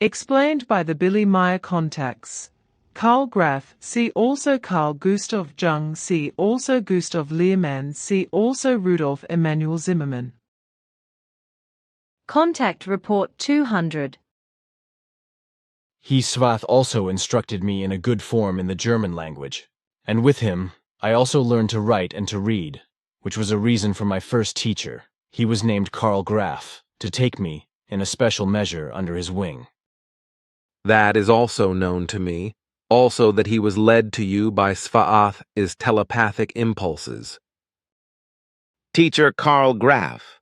Explained by the Billy Meier contacts. Karl Graf, see also Karl Gustav Jung, see also Gustav Lehmann, see also Rudolf Emanuel Zimmermann. Contact Report 200. He Svath also instructed me in a good form in the German language, and with him I also learned to write and to read, which was a reason for my first teacher, he was named Karl Graf, to take me, in a special measure, under his wing. That is also known to me, also that he was led to you by Svath's telepathic impulses. Teacher Karl Graf,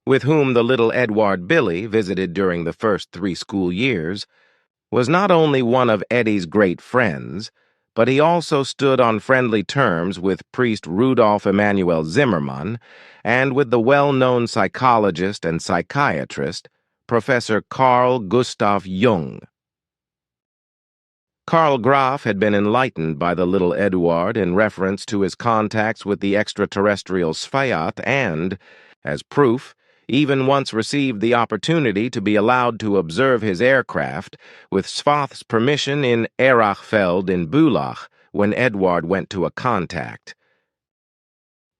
with whom the little Edward Billy visited during the first 3 school years, was not only one of Eddie's great friends, but he also stood on friendly terms with priest Rudolf Emanuel Zimmermann and with the well-known psychologist and psychiatrist, Professor Carl Gustav Jung. Karl Graf had been enlightened by the little Eduard in reference to his contacts with the extraterrestrial Svath and, as proof, even once received the opportunity to be allowed to observe his aircraft with Svath's permission in Erachfeld in Bulach when Eduard went to a contact.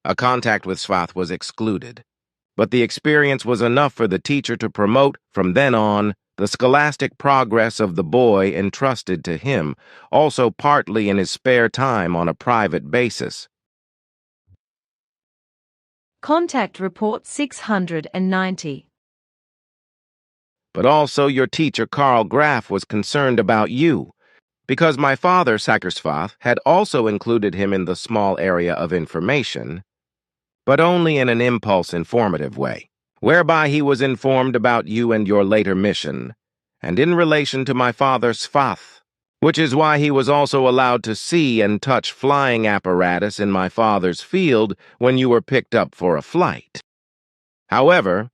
A contact with Svath was excluded, but the experience was enough for the teacher to promote, from then on, the scholastic progress of the boy entrusted to him, also partly in his spare time on a private basis. Contact Report 690. But also your teacher Karl Graf was concerned about you, because my father, Svath, had also included him in the small area of information, but only in an impulse-informative way, whereby he was informed about you and your later mission, and in relation to my father Svath, which is why he was also allowed to see and touch flying apparatus in my father's field when you were picked up for a flight. However,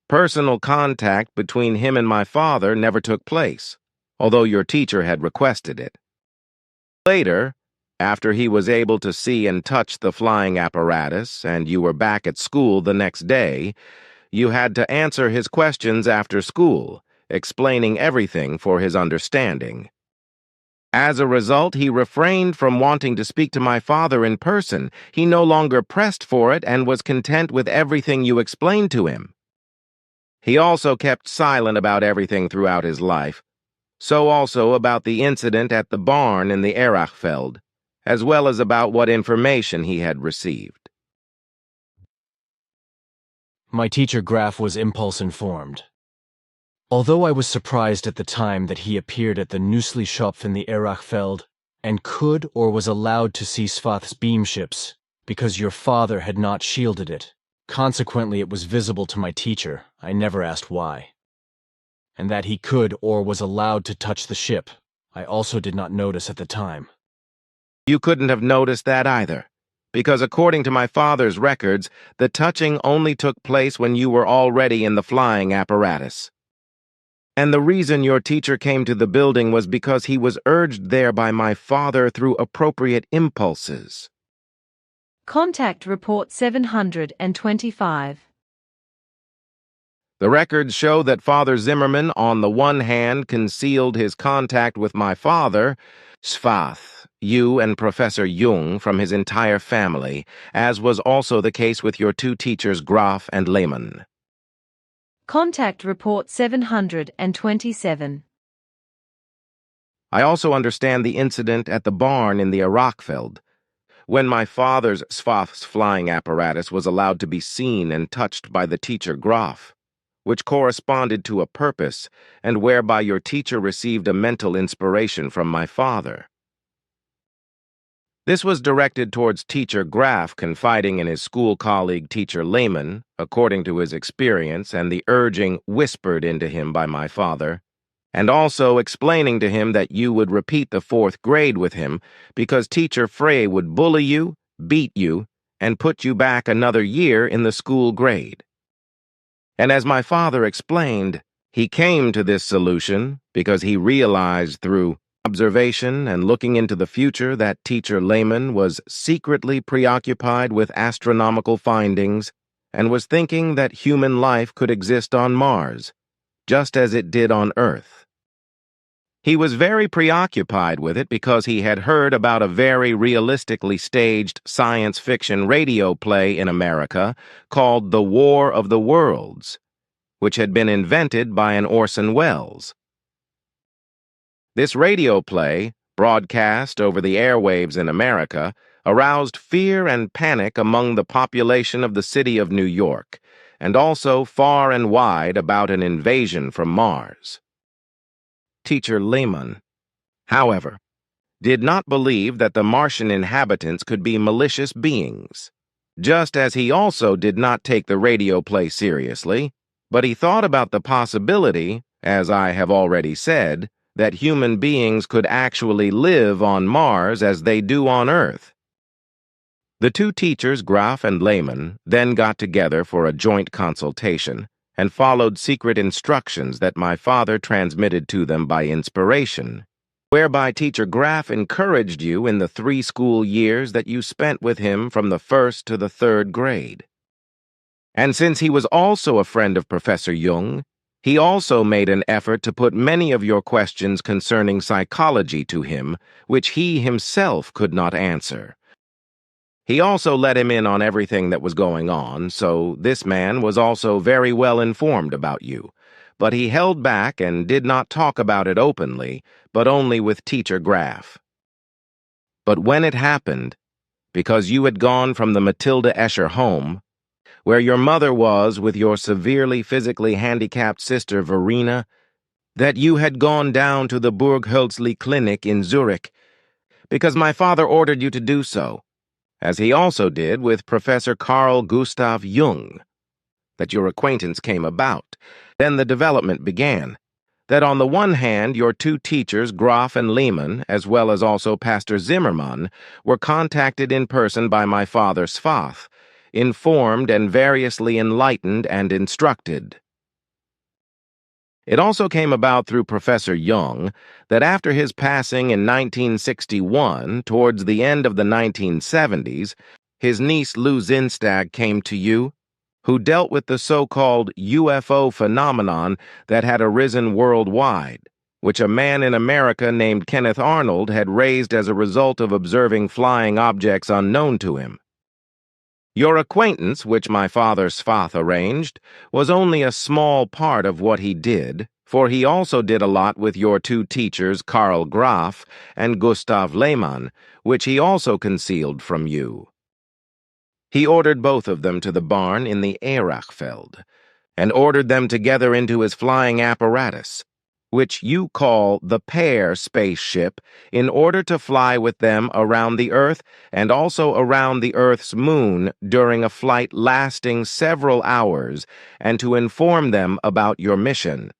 personal contact between him and my father never took place, although your teacher had requested it. Later, after he was able to see and touch the flying apparatus and you were back at school the next day, you had to answer his questions after school, explaining everything for his understanding. As a result, he refrained from wanting to speak to my father in person. He no longer pressed for it and was content with everything you explained to him. He also kept silent about everything throughout his life, so also about the incident at the barn in the Erachfeld, as well as about what information he had received. My teacher Graf was impulse-informed. Although I was surprised at the time that he appeared at the Nüssli-Schopf in the Erachfeld and could or was allowed to see Svath's beam ships because your father had not shielded it, consequently it was visible to my teacher, I never asked why. And that he could or was allowed to touch the ship, I also did not notice at the time. You couldn't have noticed that either, because according to my father's records, the touching only took place when you were already in the flying apparatus. And the reason your teacher came to the building was because he was urged there by my father through appropriate impulses. Contact Report 725. The records show that Father Zimmermann, on the one hand, concealed his contact with my father, Svath, you and Professor Jung, from his entire family, as was also the case with your 2 teachers Graf and Lehmann. Contact Report 727. I also understand the incident at the barn in the Erachfeld, when my father's Svath's flying apparatus was allowed to be seen and touched by the teacher Graf, which corresponded to a purpose and whereby your teacher received a mental inspiration from my father. This was directed towards teacher Graf confiding in his school colleague teacher Lehmann, according to his experience and the urging whispered into him by my father, and also explaining to him that you would repeat the 4th grade with him because teacher Frey would bully you, beat you, and put you back another year in the school grade. And as my father explained, he came to this solution because he realized through observation and looking into the future that teacher Lehmann was secretly preoccupied with astronomical findings and was thinking that human life could exist on Mars, just as it did on Earth. He was very preoccupied with it because he had heard about a very realistically staged science fiction radio play in America called The War of the Worlds, which had been invented by an Orson Welles. This radio play, broadcast over the airwaves in America, aroused fear and panic among the population of the city of New York, and also far and wide about an invasion from Mars. Teacher Lehman, however, did not believe that the Martian inhabitants could be malicious beings, just as he also did not take the radio play seriously, but he thought about the possibility, as I have already said, that human beings could actually live on Mars as they do on Earth. The two teachers, Graf and Lehman, then got together for a joint consultation and followed secret instructions that my father transmitted to them by inspiration, whereby Teacher Graf encouraged you in the 3 school years that you spent with him from the 1st to the 3rd grade. And since he was also a friend of Professor Jung, he also made an effort to put many of your questions concerning psychology to him, which he himself could not answer. He also let him in on everything that was going on, so this man was also very well informed about you, but he held back and did not talk about it openly, but only with Teacher Graf. But when it happened, because you had gone from the Matilda Escher home, where your mother was with your severely physically handicapped sister Verena, that you had gone down to the Burghölzli Clinic in Zurich, because my father ordered you to do so, as he also did with Professor Carl Gustav Jung, that your acquaintance came about. Then the development began, that on the one hand your two teachers, Graf and Lehman, as well as also Pastor Zimmermann, were contacted in person by my father Svath, informed and variously enlightened and instructed. It also came about through Professor Jung that after his passing in 1961, towards the end of the 1970s, his niece Lou Zinstag came to you, who dealt with the so-called UFO phenomenon that had arisen worldwide, which a man in America named Kenneth Arnold had raised as a result of observing flying objects unknown to him. Your acquaintance, which my father Svath arranged, was only a small part of what he did, for he also did a lot with your two teachers, Karl Graf and Gustav Lehmann, which he also concealed from you. He ordered both of them to the barn in the Ehrachfeld, and ordered them together into his flying apparatus, which you call the Pear spaceship, in order to fly with them around the Earth and also around the Earth's moon during a flight lasting several hours, and to inform them about your mission.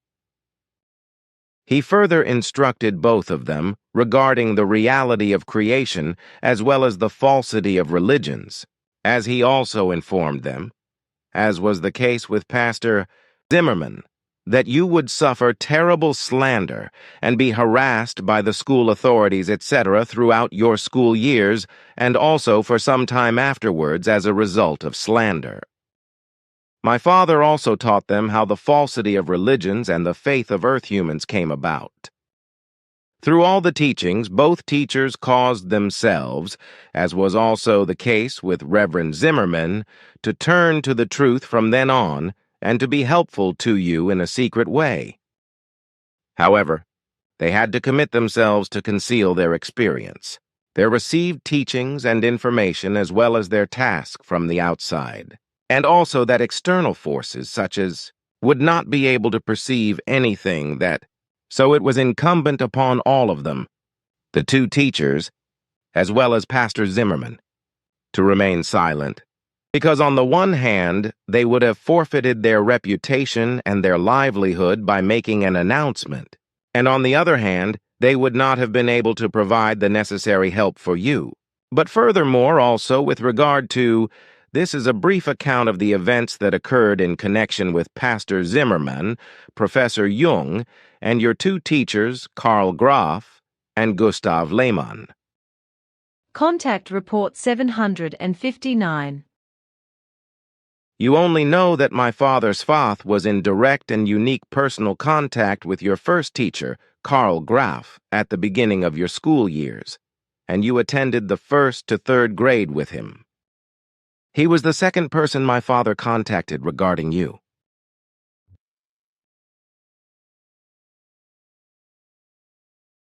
He further instructed both of them regarding the reality of creation as well as the falsity of religions, as he also informed them, as was the case with Pastor Zimmermann, that you would suffer terrible slander and be harassed by the school authorities, etc., throughout your school years and also for some time afterwards as a result of slander. My father also taught them how the falsity of religions and the faith of earth humans came about. Through all the teachings, both teachers caused themselves, as was also the case with Reverend Zimmermann, to turn to the truth from then on and to be helpful to you in a secret way. However, they had to commit themselves to conceal their experience, their received teachings and information as well as their task from the outside, and also that external forces such as would not be able to perceive anything that, so it was incumbent upon all of them, the two teachers, as well as Pastor Zimmermann, to remain silent. Because on the one hand, they would have forfeited their reputation and their livelihood by making an announcement, and on the other hand, they would not have been able to provide the necessary help for you. But furthermore, also with regard to, this is a brief account of the events that occurred in connection with Pastor Zimmermann, Professor Jung, and your two teachers, Karl Graf and Gustav Lehmann. Contact Report 759. You only know that my father Svath was in direct and unique personal contact with your first teacher, Karl Graf, at the beginning of your school years, and you attended the 1st to 3rd grade with him. He was the second person my father contacted regarding you.